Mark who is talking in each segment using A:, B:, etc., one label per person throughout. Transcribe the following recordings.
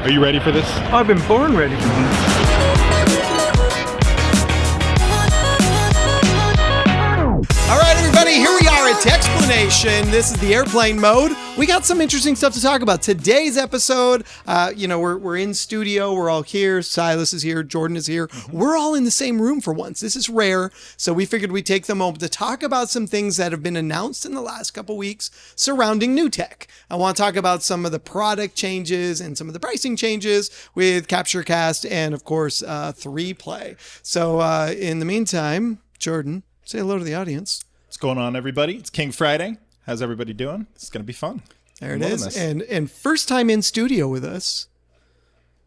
A: Are you ready for this?
B: I've been born ready.
C: All right, everybody, here we are at Techsplanation. This is the airplane mode. We got some interesting stuff to talk about. Today's episode, we're in studio. We're all here. Silas is here. Jordan is here. We're all in the same room for once. This is rare. So we figured we'd take the moment to talk about some things that have been announced in the last couple weeks surrounding NewTek. I want to talk about some of the product changes and some of the pricing changes with CaptureCast and, of course, 3Play. So in the meantime, Jordan, say hello to the audience.
A: What's going on, everybody? It's King Friday. How's everybody doing? It's going to be fun.
C: There it is. And first time in studio with us,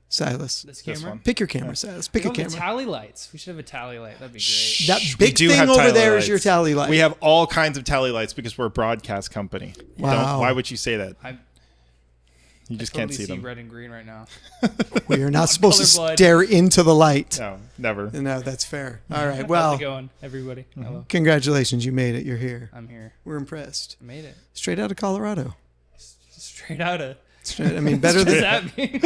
C: Silas.
D: This camera?
C: Pick your camera, Silas. Pick a camera.
D: Tally lights. We should have a tally light. That'd be great.
C: That big thing over there is your tally light.
A: We have all kinds of tally lights because we're a broadcast company.
C: Wow.
A: Why would you say that? You
D: I
A: just
D: totally
A: can't see them.
D: red and green right now.
C: We are not supposed to
D: colorblind.
C: stare into the light.
A: No, never.
C: No, that's fair. All right.
D: How's
C: Well,
D: it going, everybody? Hello.
C: congratulations. You made it. You're here.
D: I'm here.
C: We're impressed.
D: I made it.
C: Straight out of Colorado.
D: Straight out of...
C: I mean, better
D: What does
C: than
D: that mean?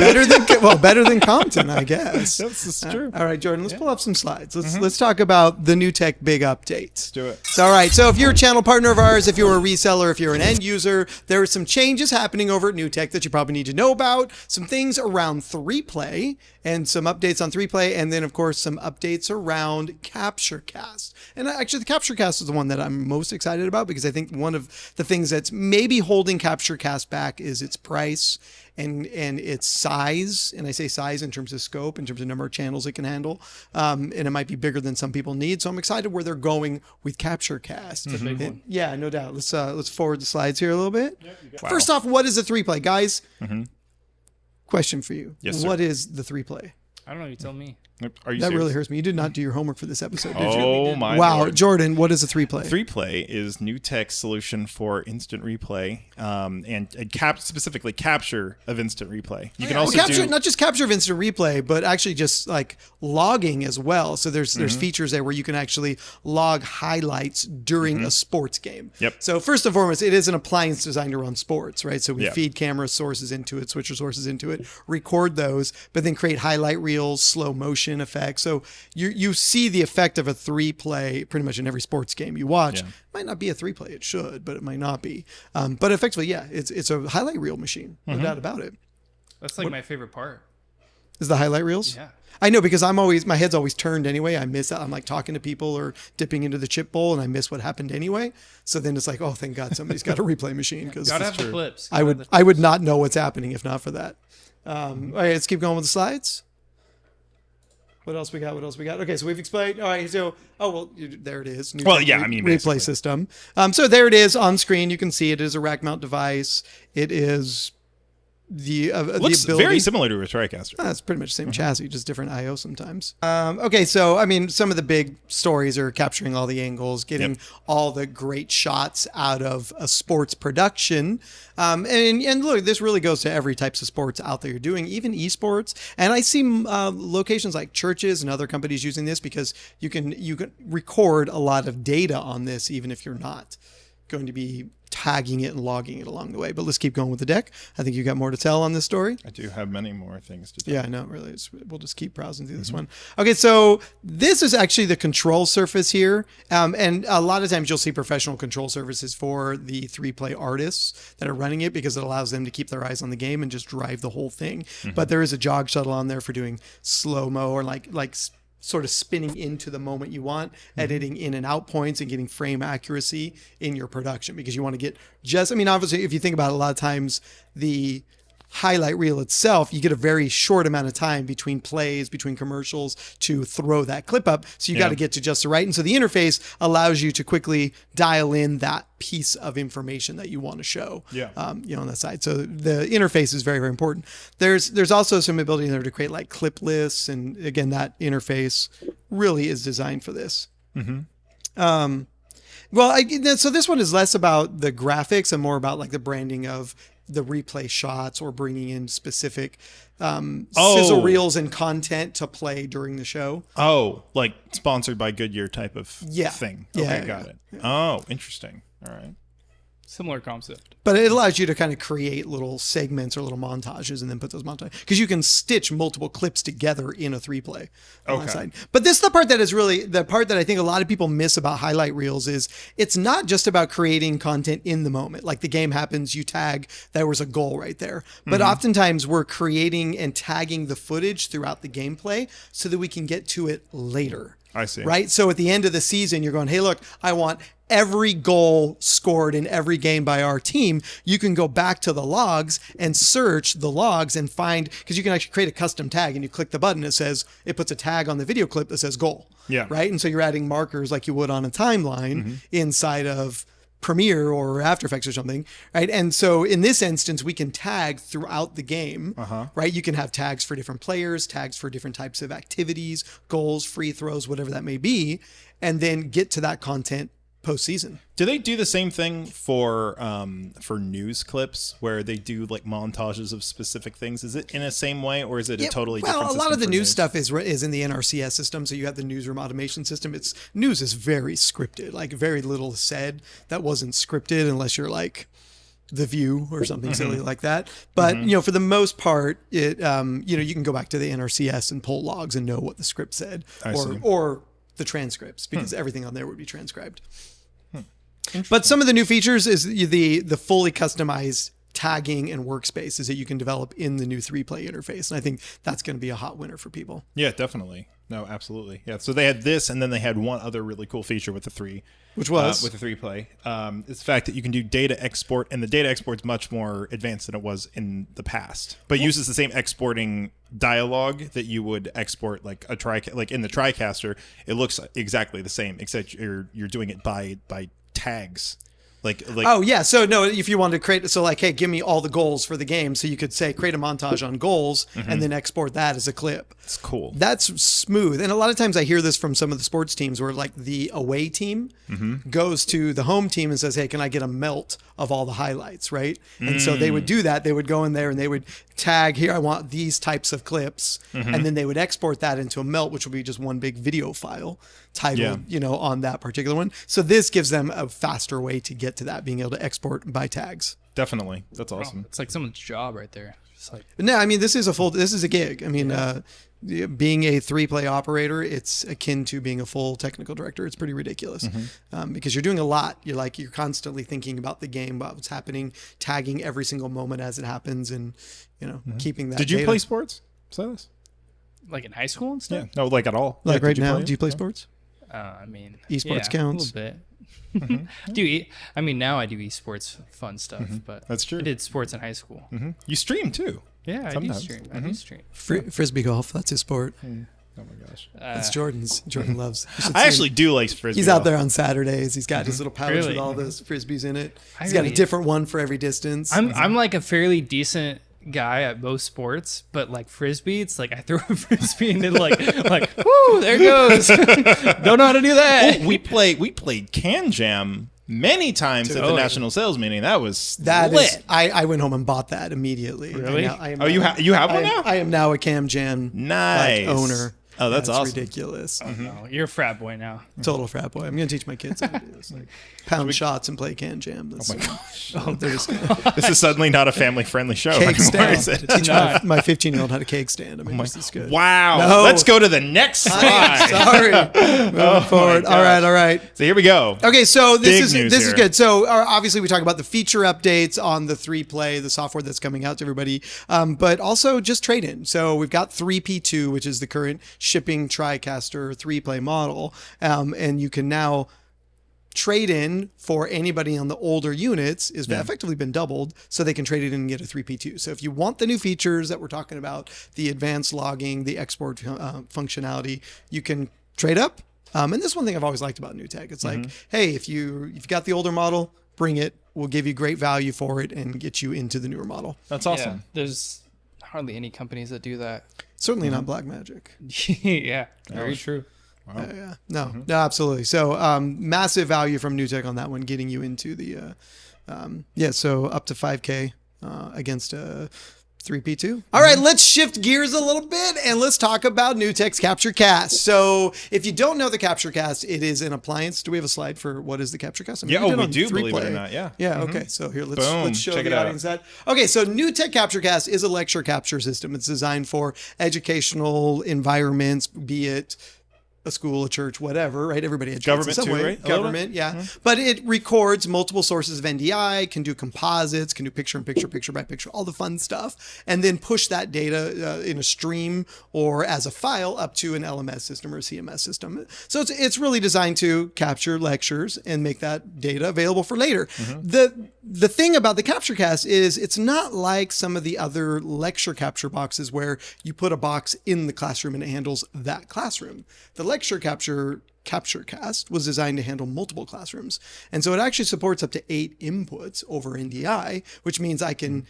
C: better than Compton, I guess.
A: That's true.
C: All right, Jordan, let's pull up some slides. Let's talk about the NewTek big update.
A: Let's do it.
C: So, all right. So if you're a channel partner of ours, if you're a reseller, if you're an end user, there are some changes happening over at NewTek that you probably need to know about. Some things around 3Play and some updates on 3Play. And then, of course, some updates around CaptureCast. And actually, the CaptureCast is the one that I'm most excited about because I think one of the things that's maybe holding CaptureCast back is its price and its size. And I say size in terms of scope, in terms of number of channels it can handle. And it might be bigger than some people need. So I'm excited where they're going with CaptureCast.
D: It's a big one.
C: Yeah, no doubt. Let's forward the slides here a little bit. First off, what is a 3Play? Guys, question for you.
A: Yes, sir.
C: What is the 3Play?
D: I don't know. You tell me.
A: Are you
C: That
A: serious?
C: really hurts me. You did not do your homework for this episode, did you?
A: Oh, my
C: Wow.
A: Lord.
C: Jordan, what is a 3Play?
A: 3Play is NewTek's solution for instant replay and specifically capture of instant replay. You can also
C: capture,
A: do...
C: not just capture of instant replay, but actually just like logging as well. So there's features there where you can actually log highlights during a sports game.
A: Yep.
C: So first and foremost, it is an appliance designed to run sports, right? So we
A: Yeah.
C: feed camera sources into it, switcher sources into it, record those, but then create highlight reels, slow motion effects. So you see the effect of a 3Play pretty much in every sports game you watch.
A: Yeah.
C: Might not be a 3Play, it should, but it might not be. But effectively, yeah, it's a highlight reel machine, no doubt about it.
D: That's like my favorite part.
C: Is the highlight reels?
D: Yeah.
C: I know because my head's always turned anyway. I miss I'm like talking to people or dipping into the chip bowl and I miss what happened anyway. So then it's like, oh, thank God somebody's got a replay machine because
D: Gotta have the clips.
C: I would not know what's happening if not for that. All right, let's keep going with the slides. What else we got? Okay, so we've explained. All right, so there it is.
A: Well, yeah, I mean,
C: replay
A: basically.
C: system. So there it is on screen. You can see it is a rack mount device. It is the
A: Looks
C: ability.
A: very similar to a TriCaster.
C: It's pretty much the same chassis, just different I/O sometimes. Okay, so I mean, some of the big stories are capturing all the angles, getting all the great shots out of a sports production. And look, this really goes to every types of sports out there you're doing, even esports. And I see locations like churches and other companies using this because you can record a lot of data on this, even if you're not going to be tagging it and logging it along the way. But let's keep going with the deck. I think you got more to tell on this story.
A: I do have many more things to tell.
C: Yeah, no, really. We'll just keep browsing through this one. Okay, so this is actually the control surface here. And a lot of times you'll see professional control surfaces for the 3Play artists that are running it because it allows them to keep their eyes on the game and just drive the whole thing. But there is a jog shuttle on there for doing slow-mo or like sort of spinning into the moment you want, editing in and out points and getting frame accuracy in your production because you want to get obviously, if you think about it, a lot of times the highlight reel itself, you get a very short amount of time between plays, between commercials to throw that clip up. So you got to get to just the right. And so the interface allows you to quickly dial in that piece of information that you want to show, on that side. So the interface is very, very important. There's also some ability in there to create like clip lists. And again, that interface really is designed for this. So this one is less about the graphics and more about like the branding of the replay shots or bringing in specific sizzle reels and content to play during the show.
A: Oh, like sponsored by Goodyear type of thing.
C: Yeah,
A: Okay, got it. Oh, interesting. All right.
D: Similar concept.
C: But it allows you to kind of create little segments or little montages and then put those montages, because you can stitch multiple clips together in a 3-play on that side. But this is the part that is really the part that I think a lot of people miss about highlight reels is it's not just about creating content in the moment. Like the game happens, you tag, there was a goal right there. But oftentimes we're creating and tagging the footage throughout the gameplay so that we can get to it later.
A: I see.
C: Right? So at the end of the season, you're going, hey, look, I want every goal scored in every game by our team. You can go back to the logs and search the logs and find, because you can actually create a custom tag and you click the button, it puts a tag on the video clip that says goal.
A: Yeah.
C: Right? And so you're adding markers like you would on a timeline inside of Premiere or After Effects or something, right? And so in this instance, we can tag throughout the game, right? You can have tags for different players, tags for different types of activities, goals, free throws, whatever that may be, and then get to that content postseason.
A: Do they do the same thing for news clips where they do like montages of specific things? Is it in the same way, or is it a totally different system?
C: Well, a lot of the
A: for
C: news stuff is in the NRCS system. So you have the newsroom automation system. News is very scripted, like very little is said that wasn't scripted unless you're like The View or something silly like that. But for the most part, it you can go back to the NRCS and pull logs and know what the script said, or the transcripts, because everything on there would be transcribed. But some of the new features is the fully customized tagging and workspaces that you can develop in the new 3-play interface. And I think that's going to be a hot winner for people.
A: Yeah, definitely. No, absolutely. Yeah. So they had this, and then they had one other really cool feature with the 3.
C: Which was?
A: With the 3-play. It's the fact that you can do data export, and the data export's much more advanced than it was in the past. But uses the same exporting dialogue that you would export like in the TriCaster. It looks exactly the same, except you're doing it by tags. Like
C: oh yeah, so no, if you wanted to create, so like, hey, give me all the goals for the game, so you could say create a montage on goals and then export that as a clip.
A: It's cool.
C: That's smooth. And a lot of times I hear this from some of the sports teams where like the away team goes to the home team and says, hey, can I get a melt of all the highlights, right? And so they would do that. They would go in there and they would tag, here, I want these types of clips. And then they would export that into a melt, which would be just one big video file titled, on that particular one. So this gives them a faster way to get to that, being able to export by tags.
A: Definitely. That's awesome.
D: It's like someone's job right there. Just like,
C: no, I mean, this is a gig. I mean, being a 3-play operator, it's akin to being a full technical director. It's pretty ridiculous because you're doing a lot. You're constantly thinking about the game, about what's happening, tagging every single moment as it happens, and keeping that.
A: Did you
C: data.
A: play sports, Silas?
D: like in high school and stuff.
A: Yeah, no, like at all.
C: Like
A: Yeah,
C: right
A: did you
C: now,
A: play
C: do you play
A: it?
C: sports?
D: I mean,
C: Esports counts?
D: a little bit. I mean, now I do esports fun stuff, but
A: That's true.
D: I did sports in high school.
A: You stream too.
D: Yeah, I do
A: Sometimes.
D: stream. I do stream.
C: Frisbee golf, that's his sport.
A: Oh my gosh.
C: That's Jordan's. Jordan loves. You should
A: I
C: see
A: actually
C: him.
A: do like frisbee.
C: He's out
A: golf.
C: there on Saturdays. He's got his little pouch
D: Really?
C: with all those frisbees in it.
D: I
C: He's got a
D: really-
C: different one for every distance.
D: I'm like a fairly decent guy at most sports, but like frisbee, it's like I throw a frisbee and then like whoo, there it goes. Don't know how to do that.
A: Oh, we played Can Jam many times at the
D: Totally.
A: national sales meeting. That was
C: That
A: lit.
C: is, I went home and bought that immediately.
D: Really?
C: I am
A: Oh, you have one now?
C: I am now a Cam Jam
A: Nice.
C: owner.
A: Oh, that's awesome.
C: ridiculous.
D: No, you're a frat boy now.
C: Total frat boy. I'm gonna teach my kids how to do this. Like pound shots and play Can Jam. That's they're just gonna
A: This is suddenly not a family-friendly show
C: cake
A: anymore,
C: stand.
A: is it?
C: Teach my 15-year-old how to cake stand. I mean, this is good.
A: Wow.
C: No.
A: Let's go to the next slide.
C: Sorry. Moving forward. All right.
A: So here we go.
C: Okay, so
A: Big
C: this
A: news
C: is
A: here.
C: good. So obviously we talk about the feature updates on the 3Play, the software that's coming out to everybody, but also just trade-in. So we've got 3P2, which is the current shipping TriCaster 3Play model, and you can now trade in for anybody on the older units is effectively been doubled, so they can trade it in and get a 3P2. So if you want the new features that we're talking about, the advanced logging, the export functionality, you can trade up. And this is one thing I've always liked about NewTek. It's like, hey, if you've got the older model, bring it. We'll give you great value for it and get you into the newer model.
A: That's awesome.
D: Yeah, there's hardly any companies that do that.
C: Certainly not Blackmagic.
D: Yeah, very true.
C: Yeah. No, absolutely. So massive value from NewTek on that one, getting you into the, so up to 5K against a 3P2. All right, let's shift gears a little bit and let's talk about NewTek's CaptureCast. So if you don't know the CaptureCast, it is an appliance. Do we have a slide for what is the CaptureCast? I mean,
A: Yeah,
C: did
A: we
C: on
A: do,
C: 3Play.
A: believe it or not, yeah.
C: Yeah, okay. So here, let's
A: Boom,
C: show
A: check
C: the
A: it out.
C: audience that. Okay, so NewTek CaptureCast is a lecture capture system. It's designed for educational environments, be it a school, a church, whatever, right? Everybody educates
A: Government
C: in some
A: too,
C: way.
A: right? A little
C: Government, yeah. But it records multiple sources of NDI, can do composites, can do picture-in-picture, picture-by-picture, all the fun stuff, and then push that data in a stream or as a file up to an LMS system or a CMS system. So it's really designed to capture lectures and make that data available for later. The thing about the CaptureCast is it's not like some of the other lecture capture boxes where you put a box in the classroom and it handles that classroom. The Lecture Capture CaptureCast was designed to handle multiple classrooms. And so it actually supports up to 8 inputs over NDI, which means I can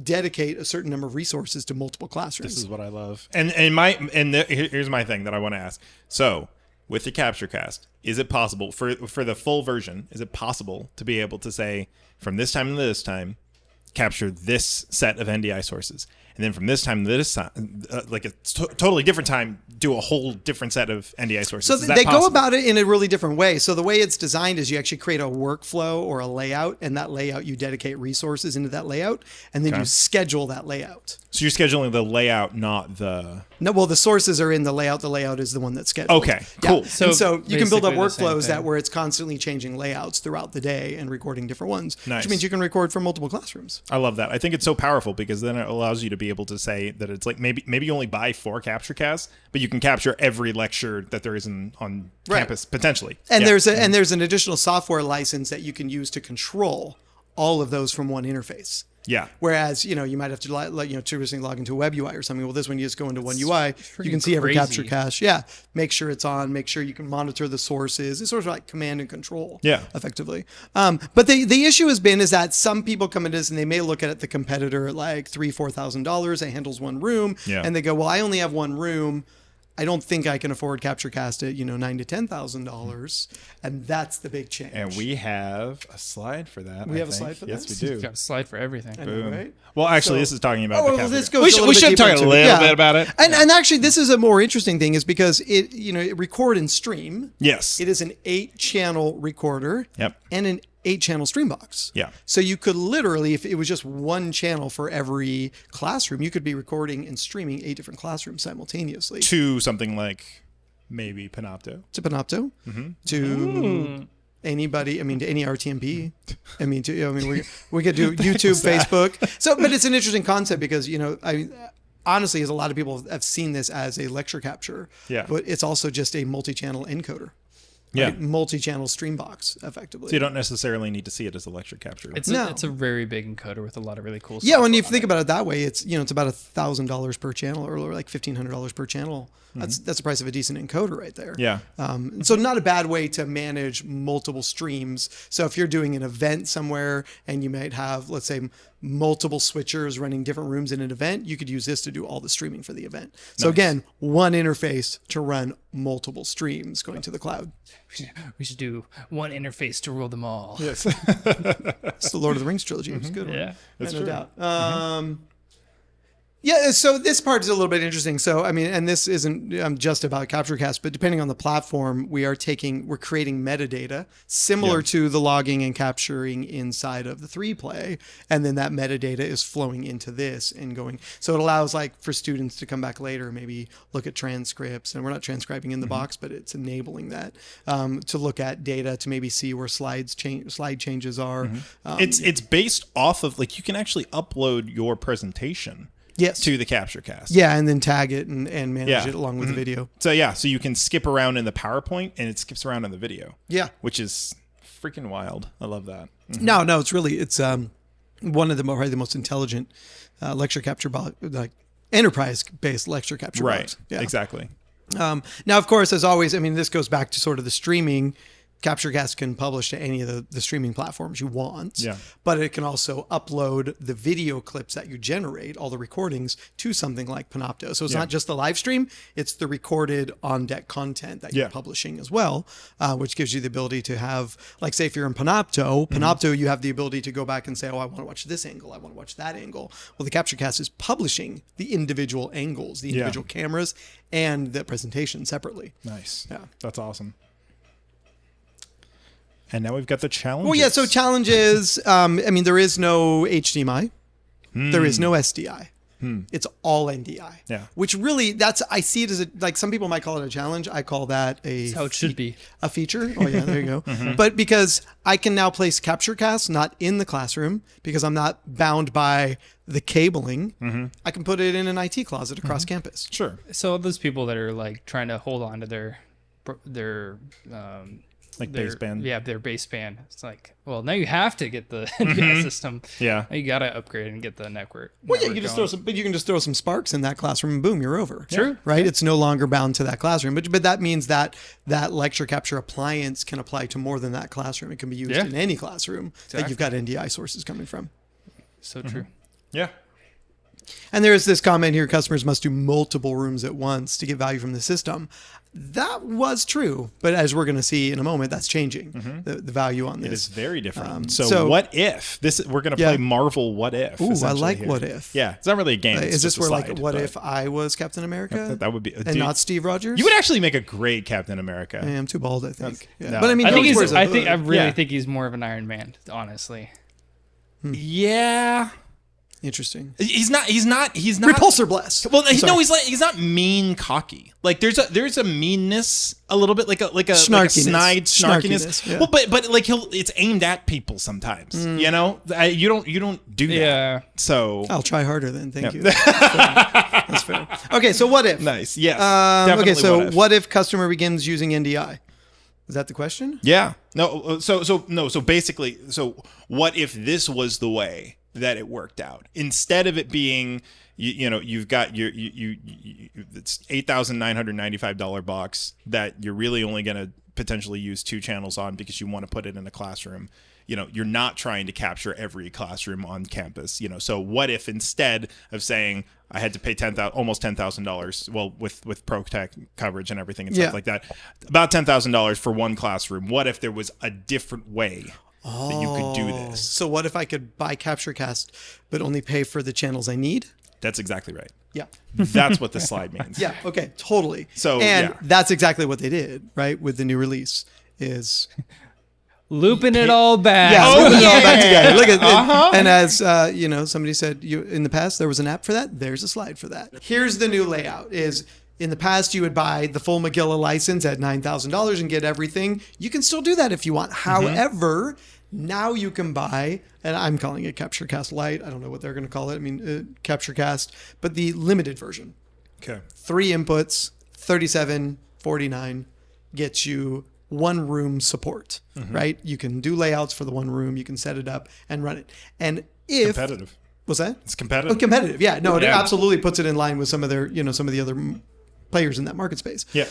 C: dedicate a certain number of resources to multiple classrooms.
A: This is what I love. And here's my thing that I want to ask. So with the CaptureCast, is it possible for the full version, is it possible to be able to say from this time to this time, capture this set of NDI sources? And then from this time to this time, like a totally different time, do a whole different set of NDI sources.
C: So
A: Is that
C: they
A: possible?
C: go about it in a really different way. So the way it's designed is you actually create a workflow or a layout, and that layout you dedicate resources into that layout, and then you schedule that layout.
A: So you're scheduling the layout, not the...
C: No, well, the sources are in the layout. The layout is the one that's scheduled.
A: Okay, cool.
C: Yeah. So you can build up
D: basically the same
C: workflows that
D: thing.
C: where it's constantly changing layouts throughout the day and recording different ones,
A: Nice.
C: which means you can record from multiple classrooms.
A: I love that. I think it's so powerful because then it allows you to be able to say that it's like maybe you only buy 4 CaptureCasts, but you can capture every lecture that there is on
C: Right.
A: campus potentially.
C: And
A: Yeah.
C: there's an additional software license that you can use to control all of those from one interface.
A: Yeah.
C: Whereas, you might have to, traditionally log into a web UI or something. Well, this one, you just go into one UI. You can see every
D: crazy.
C: capture cache. Yeah. Make sure it's on. Make sure you can monitor the sources. It's sort of like command and control.
A: Yeah.
C: Effectively. But the issue has been is that some people come into this and they may look at the competitor at like $3,000-$4,000. It handles one room.
A: Yeah.
C: And they go, well, I only have one room. I don't think I can afford CaptureCast at $9,000 to $10,000, and that's the big change.
A: And we have a slide for that. I
C: have a
A: think.
C: slide for
A: yes,
C: this?
A: we do.
D: Got a slide for everything.
C: I know, right?
A: Well, actually,
C: So-
A: this is talking about
C: Oh,
A: the
C: well,
A: capture.
C: this goes
A: we
C: a
A: should,
C: little
A: we
C: bit
A: should
C: deeper
A: talk a
C: into it.
A: little
C: Yeah.
A: bit about it.
C: And actually, this is a more interesting thing is because it record and stream.
A: Yes.
C: It is an 8-channel recorder.
A: Yep.
C: And an 8-channel stream box.
A: Yeah.
C: So you could literally, if it was just one channel for every classroom, you could be recording and streaming 8 different classrooms simultaneously.
A: To something like maybe Panopto.
C: To Panopto, to anybody. To any RTMP. We could do YouTube, Facebook. So, but it's an interesting concept because honestly, as a lot of people have seen this as a lecture capture.
A: Yeah.
C: But it's also just a multi-channel encoder.
A: Yeah.
C: Right? Multi-channel stream box, effectively.
A: So you don't necessarily need to see it as a lecture capture.
D: It's a very big encoder with a lot of really cool stuff.
C: Yeah, when you think about it that way, it's it's about $1,000 per channel, or like $1,500 per channel. That's the price of a decent encoder right there.
A: Yeah.
C: So not a bad way to manage multiple streams. So if you're doing an event somewhere and you might have, let's say, multiple switchers running different rooms in an event, you could use this to do all the streaming for the event. So again, one interface to run multiple streams going to the cloud.
D: We should do one interface to rule them all.
A: Yes.
C: It's the Lord of the Rings trilogy. It was a good one.
D: Yeah.
A: That's
C: no
A: true.
C: doubt. Yeah, so this part is a little bit interesting. So, and this isn't just about CaptureCast, but depending on the platform, we're creating metadata similar to the logging and capturing inside of the 3Play. And then that metadata is flowing into this and going. So it allows for students to come back later, maybe look at transcripts. And we're not transcribing in the box, but it's enabling that to look at data to maybe see where slide changes are.
A: It's based off of you can actually upload your presentation.
C: Yes.
A: To the CaptureCast.
C: Yeah, and then tag it and manage it along with the video.
A: So so you can skip around in the PowerPoint and it skips around in the video.
C: Yeah.
A: Which is freaking wild. I love that.
C: No, it's really one of probably the most intelligent lecture capture enterprise-based lecture capture
A: Right.
C: box. Yeah.
A: Exactly.
C: Now, of course, as always, this goes back to sort of the streaming. CaptureCast can publish to any of the streaming platforms you want,
A: Yeah.
C: but it can also upload the video clips that you generate, all the recordings, to something like Panopto. So it's not just the live stream, it's the recorded on-deck content that you're publishing as well, which gives you the ability to have, like say if you're in Panopto, you have the ability to go back and say, oh, I want to watch this angle, I want to watch that angle. Well, the CaptureCast is publishing the individual angles, the individual cameras, and the presentation separately.
A: Nice.
C: Yeah.
A: That's awesome. And now we've got the challenges.
C: Well, yeah. So challenges. I mean, there is no HDMI. There is no SDI. It's all NDI.
A: Yeah.
C: Which really, I see it as like some people might call it a challenge. I call that
D: That's how it should be.
C: A feature. Oh yeah, there you go. But because I can now place CaptureCast not in the classroom because I'm not bound by the cabling, I can put it in an IT closet across campus.
A: Sure.
D: So those people that are like trying to hold on to their
A: Like baseband.
D: Yeah, their baseband. It's like, well, now you have to get the NDI system.
A: Yeah.
D: Now you got to upgrade and get the network.
C: Well, yeah, you can just throw some sparks in that classroom and boom, you're over.
D: True.
C: Right? It's no longer bound to that classroom. But that means that lecture capture appliance can apply to more than that classroom. It can be used in any classroom that you've got NDI sources coming from.
D: So true.
A: Yeah.
C: And there is this comment here, customers must do multiple rooms at once to get value from the system. That was true, but as we're going to see in a moment, that's changing the value on this.
A: It is very different. So what if we're going to play Marvel What If?
C: Ooh, I like What If.
A: Yeah, it's not really a game.
C: Is this where like what if I was Captain America?
A: That would be
C: and not Steve Rogers.
A: You would actually make a great Captain America.
C: I'm too bald, I think.
A: No.
C: But I mean,
D: I really think he's more of an Iron Man, honestly.
A: Yeah.
C: Interesting.
A: He's not
C: repulsor blast.
A: Well, he's not mean cocky. Like there's a meanness a little bit like a snarkiness.
C: Yeah.
A: Well, but like it's aimed at people sometimes. You know, you don't do that.
D: Yeah.
A: So
C: I'll try harder then. Thank you. That's fair. Okay, so what if?
A: Nice. Yes.
C: Okay, so what if customer begins using NDI? Is that the question?
A: Yeah. No. So basically, what if this was the way that it worked out, instead of it being you've got it's $8,995 box that you're really only going to potentially use 2 channels on because you want to put it in a classroom. You're not trying to capture every classroom on campus. So what if instead of saying I had to pay almost $10,000, well, with ProTech coverage and everything and stuff like that, about $10,000 for one classroom. What if there was a different way that you could do this?
C: So what if I could buy CaptureCast but only pay for the channels I need?
A: That's exactly right.
C: Yeah.
A: That's what the slide means.
C: Yeah. Okay. Totally.
A: So
C: that's exactly what they did, right? With the new release is
D: looping it all back.
C: Yeah, looping it all back together. Look at it. And as somebody said, in the past there was an app for that. There's a slide for that. Here's the new layout. In the past, you would buy the full Magilla license at $9,000 and get everything. You can still do that if you want. However, now you can buy, and I'm calling it CaptureCast Lite. I don't know what they're going to call it. I mean, CaptureCast, but the limited version.
A: Okay.
C: 3 inputs, $37.49 gets you 1 room support, right? You can do layouts for the 1 room. You can set it up and run it. And if
A: competitive.
C: What's that?
A: It's competitive.
C: Oh, competitive. Yeah. No, it absolutely puts it in line with some of their, some of the other players in that market space.
A: Yeah.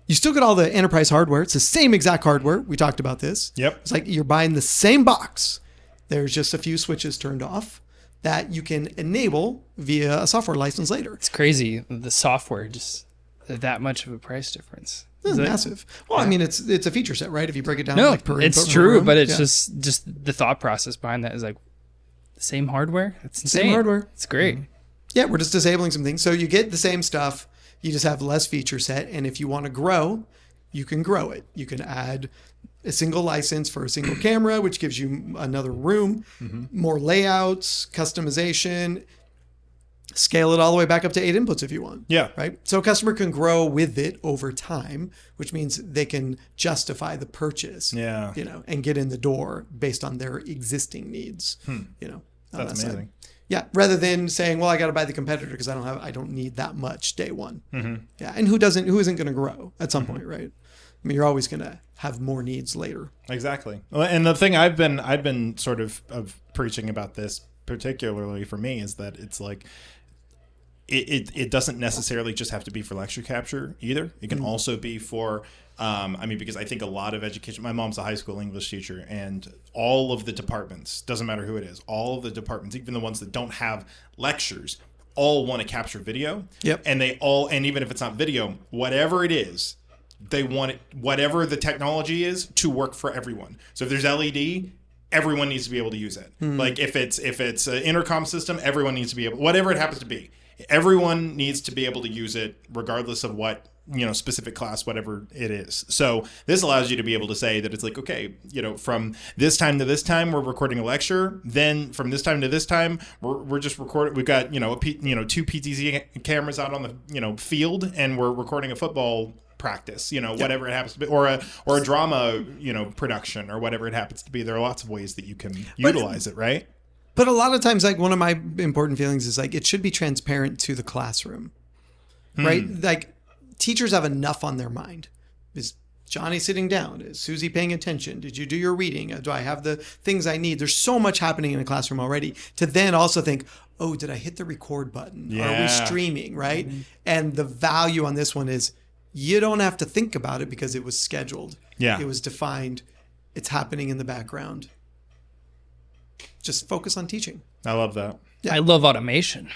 C: You still get all the enterprise hardware. It's the same exact hardware. We talked about this.
A: Yep.
C: It's like you're buying the same box. There's just a few switches turned off that you can enable via a software license later.
D: It's crazy. The software, just that much of a price difference.
C: It's massive. Well, I mean, it's a feature set, right? If you break it down, per
D: it's
C: input,
D: true,
C: room.
D: but it's just the thought process behind that is like the same hardware. It's insane.
C: Same hardware.
D: It's great.
C: Yeah, we're just disabling some things. So you get the same stuff. You just have less feature set. And if you want to grow, you can grow it. You can add a single license for a single camera, which gives you another room, more layouts, customization, scale it all the way back up to 8 inputs if you want.
A: Yeah.
C: Right. So a customer can grow with it over time, which means they can justify the purchase, and get in the door based on their existing needs,
A: That's amazing.
C: Yeah, rather than saying, "Well, I got to buy the competitor because I don't need that much day one." Yeah, and who isn't going to grow at some point, right? I mean, you're always going to have more needs later.
A: Exactly. And the thing I've been sort of preaching about this, particularly for me, is that it's like it doesn't necessarily just have to be for lecture capture either. It can also be for, because I think a lot of education, my mom's a high school English teacher, and all of the departments, doesn't matter who it is, all of the departments, even the ones that don't have lectures, all want to capture video.
C: Yep.
A: And and even if it's not video, whatever it is, they want it, whatever the technology is, to work for everyone. So if there's LED, everyone needs to be able to use it. Like if it's an intercom system, everyone needs to be able, whatever it happens to be, everyone needs to be able to use it regardless of what, specific class, whatever it is. So this allows you to be able to say that it's like, okay, from this time to this time, we're recording a lecture. Then from this time to this time, we're just recording. We've got, two PTZ cameras out on the, field, and we're recording a football practice, whatever it happens to be, or a drama, production, or whatever it happens to be. There are lots of ways that you can utilize it, right?
C: But a lot of times, like, one of my important feelings is like, it should be transparent to the classroom, right? Like, teachers have enough on their mind. Is Johnny sitting down? Is Susie paying attention? Did you do your reading? Do I have the things I need? There's so much happening in a classroom already to then also think, oh, did I hit the record button?
A: Yeah.
C: Are we streaming, right? And the value on this one is you don't have to think about it because it was scheduled.
A: Yeah.
C: It was defined. It's happening in the background. Just focus on teaching.
A: I love that.
C: Yeah.
D: I love automation.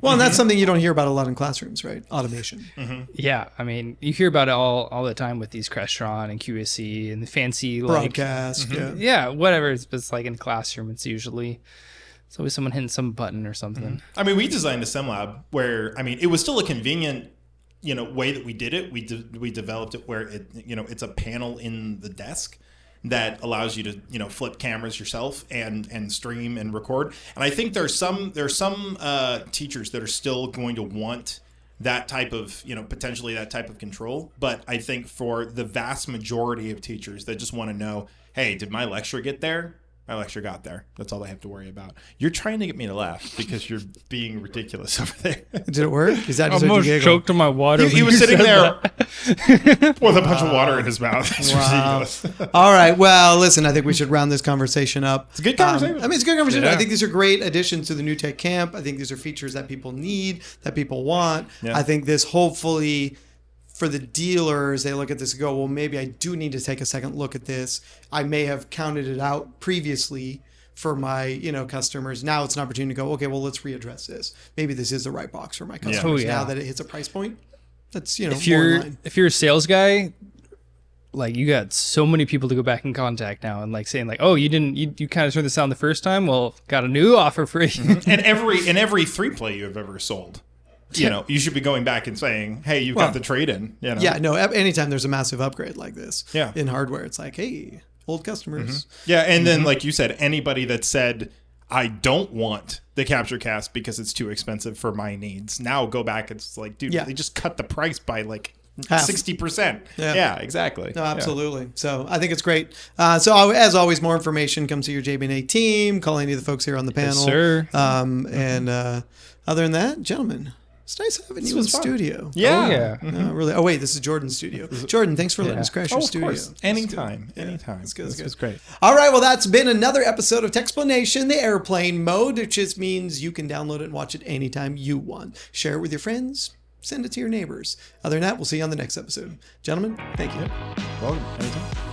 C: Well, and that's something you don't hear about a lot in classrooms, right? Automation.
D: Yeah, I mean, you hear about it all the time with these Crestron and QSC and the fancy like
C: Broadcast.
D: yeah, whatever. It's like in the classroom. It's always someone hitting some button or something.
A: We designed a SimLab where, it was still a convenient, way that we did it. We developed it where it's a panel in the desk that allows you to, flip cameras yourself and stream and record. And I think there's some teachers that are still going to want that type of, potentially that type of control. But I think for the vast majority of teachers that just want to know, hey, did my lecture get there? My lecture got there. That's all they have to worry about. You're trying to get me to laugh because you're being ridiculous over there.
C: Did it work? Is that
D: I
C: just
D: almost choked on my water.
A: He was sitting there with a bunch of water in his mouth. It's ridiculous.
C: All right. Well, listen, I think we should round this conversation up.
A: It's a good conversation.
C: It's a good conversation.
D: Yeah.
C: I think these are great additions to the NewTek camp. I think these are features that people need, that people want.
A: Yeah.
C: I think this hopefully, for the dealers, they look at this and go, well, maybe I do need to take a second look at this. I may have counted it out previously for my, customers. Now it's an opportunity to go, okay, well, let's readdress this. Maybe this is the right box for my customers now that it hits a price point. That's,
D: if
C: more in
D: you're
C: line.
D: if you're a sales guy, like, you got so many people to go back and contact now and like saying like, oh, you kind of turned this down the first time. Well, got a new offer for you.
A: And every 3-play you have ever sold, you should be going back and saying, hey, you've got the trade-in.
C: Yeah, no, anytime there's a massive upgrade like this
A: Yeah.
C: in hardware, it's like, hey, old customers.
A: Yeah, and then like you said, anybody that said, I don't want the CaptureCast because it's too expensive for my needs, now go back and it's like, dude, they just cut the price by like
C: Half.
A: 60%.
C: Yeah.
A: Yeah, exactly.
C: No, absolutely. So I think it's great. So as always, more information comes to your JB&A team. Call any of the folks here on the panel.
D: Yes, sir.
C: And other than that, gentlemen, it's nice having you in studio.
A: Yeah.
D: Oh, yeah.
C: Really. Oh wait, this is Jordan's studio. Jordan, thanks for letting us crash your
A: Of
C: studio.
A: course. Anytime.
C: It's good.
A: This was great.
C: All right, well, that's been another episode of Techsplanation, the airplane mode, which just means you can download it and watch it anytime you want. Share it with your friends. Send it to your neighbors. Other than that, we'll see you on the next episode. Gentlemen, thank you.
A: Welcome. Anytime.